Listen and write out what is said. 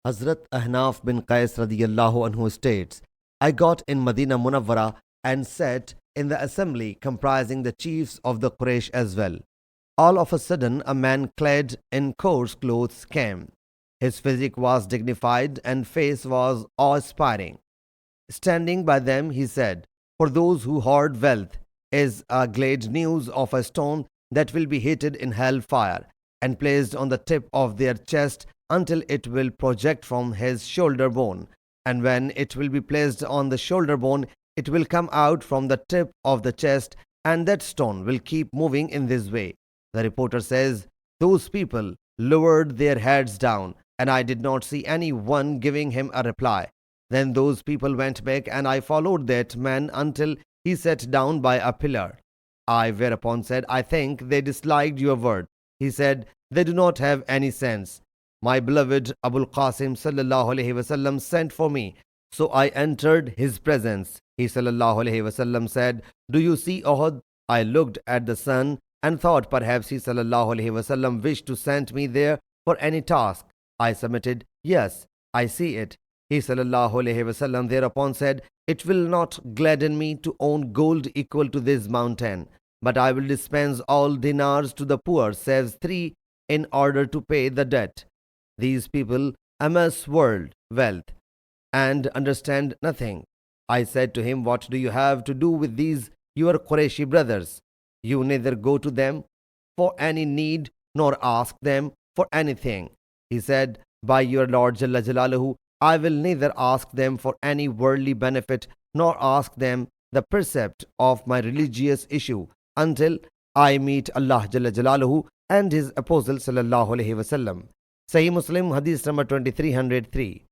Hazrat Ahnaf bin Qais radiyallahu anhu states, I got in Medina Munawwara and sat in the assembly comprising the chiefs of the Quraysh as well. All of a sudden, a man clad in coarse clothes came. His physique was dignified and face was awe-inspiring. Standing by them, he said, For those who hoard wealth is a glad news of a stone that will be heated in hell fire and placed on the tip of their chest until it will project from his shoulder bone. And when it will be placed on the shoulder bone, it will come out from the tip of the chest, and that stone will keep moving in this way. The reporter says, Those people lowered their heads down, and I did not see anyone giving him a reply. Then those people went back, and I followed that man until he sat down by a pillar. I whereupon said, I think they disliked your word. He said, They do not have any sense. My beloved Abul Qasim sallallahu alaihi wasallam sent for me, so I entered his presence. He sallallahu alaihi wasallam said, Do you see Uhud? I looked at the sun and thought perhaps he sallallahu alaihi wasallam wished to send me there for any task. I submitted, Yes, I see it. He sallallahu alaihi wasallam thereupon said, It will not gladden me to own gold equal to this mountain, but I will dispense all dinars to the poor, saves 3, in order to pay the debt. These people amass world wealth and understand nothing. I said to him, What do you have to do with these your Qurayshi brothers? You neither go to them for any need nor ask them for anything. He said, By your Lord Jalla Jalaluhu, I will neither ask them for any worldly benefit nor ask them the precept of my religious issue until I meet Allah Jalla Jalaluhu and His Apostle Sallallahu Alaihi Wasallam. Sahih Muslim Hadith number 2303.